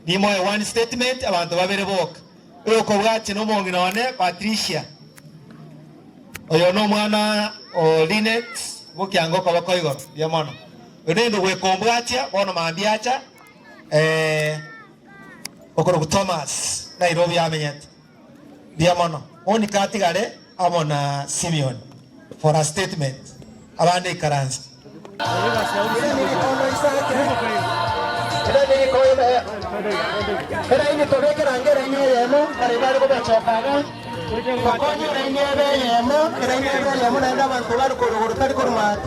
ni moyo one statement abantu babere boka uyo ko bwati no mongina wane Patricia oyo no mwana o Linet bokyango kwa bako igoro biamono onendo we kombwatia bono mambiacha okoro Thomas Nairobi amenyet biamono oni katigare amona Simeon for a statement abande karansi era ini tobeke rangera nyemo karibari ko bachokaga kokonyo rangebe yemo rangebe yemo na ndaba ntubari ko ruguru kurumata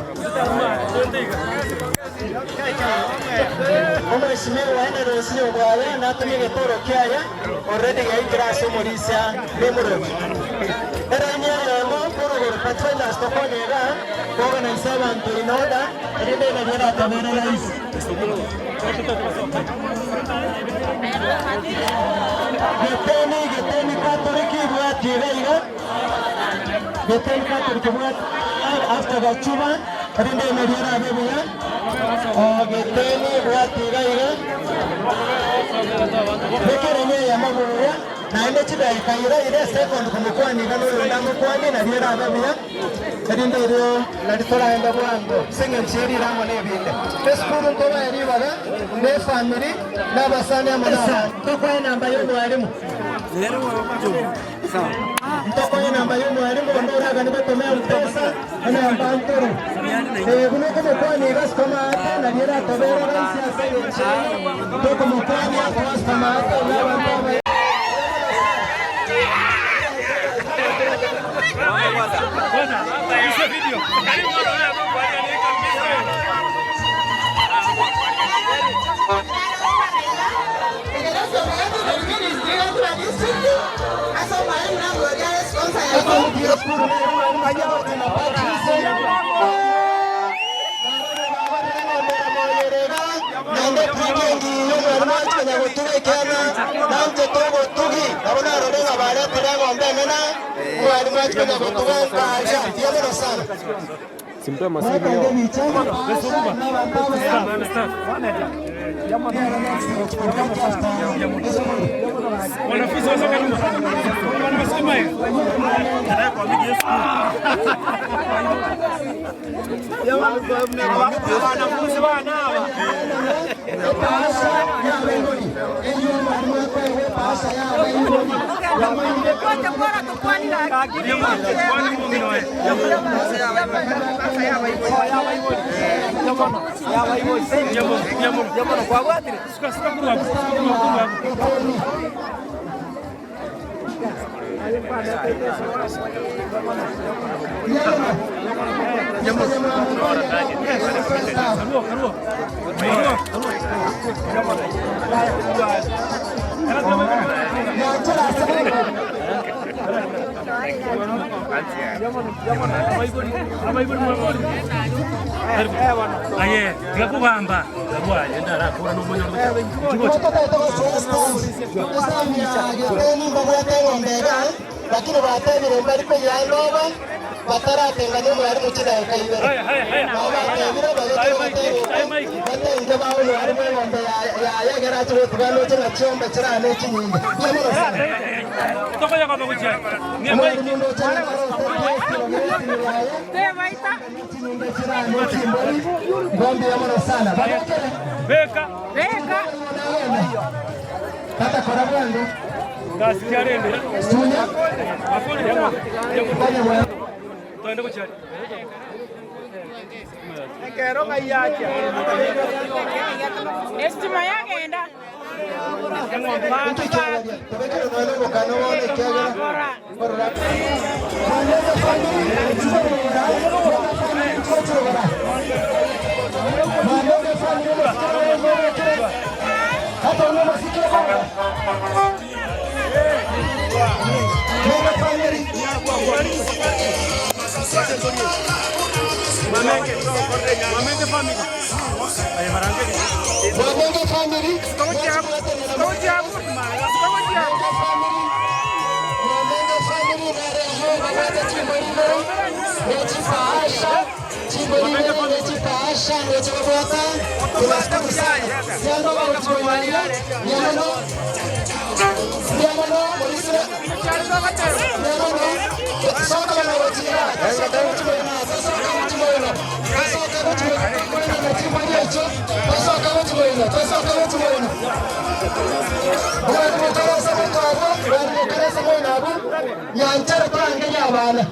Omre simero ene rosio bwawe na tumye getoro kyaya already gaikira somorisia memoro era nyemo kuruguru patrona stokonyega organize abantu in order rede na dera tabera rais Geteni Catholic buat diraiga. Geteni Catholic buat after the chuba, rinde mediara bebuya. Geteni buat diraiga. Bekerenya ya mabuya. Na ile chida ikaira ile second kumukwani kano ndamo kwani na dira bebuya. Rinde ro laditola enda bwango. Singa chiri ramo ne binde.Eskuru ko bari bala ne family na basane amana. Kwa namba yo mwalimu. Mtoko ya namba yo mwalimu ndora gani batomea pesa ana mbantoro. Kuno kama kwa ni gas kama hata na dira tobera rais asa toko mkwani kwa kama hata na bantoro. Aye, dia kubamba. Buah, enda lah kurang nombor. Lakini watebire mbari kwenye ndoba bataratenga mwari mukida kaibera batenge bawo ari mwende ya garaje rutugano cyo cyomba kirane kinyinga toko ya kama kucha ni mai ngombe ya mwana sana beka tata kora bwangu kasi yarende sunya afoni yangu twende kucha Kero kayacha estima yagenda Mamenge family. Ay barangke. Mamenge family. Mamenge family. Nyanchara kurange nyabana.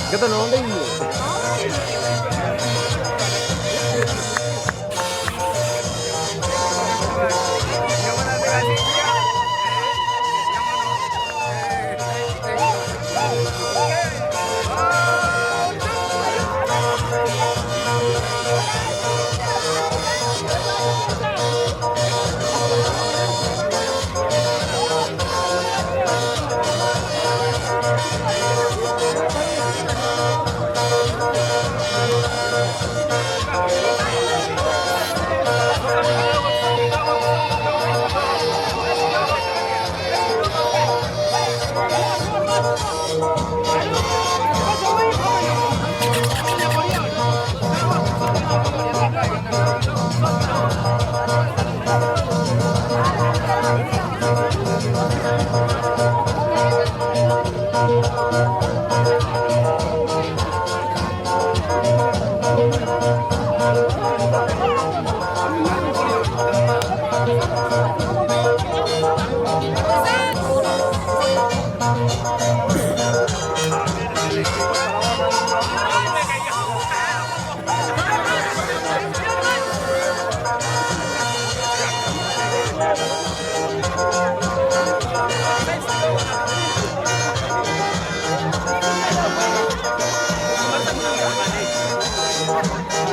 Kita nonton ini.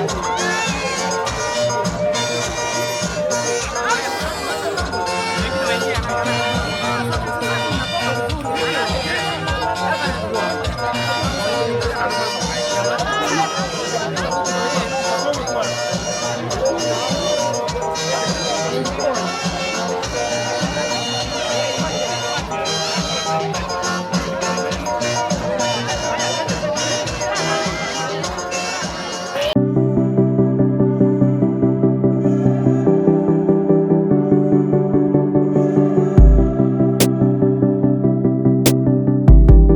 Thank you.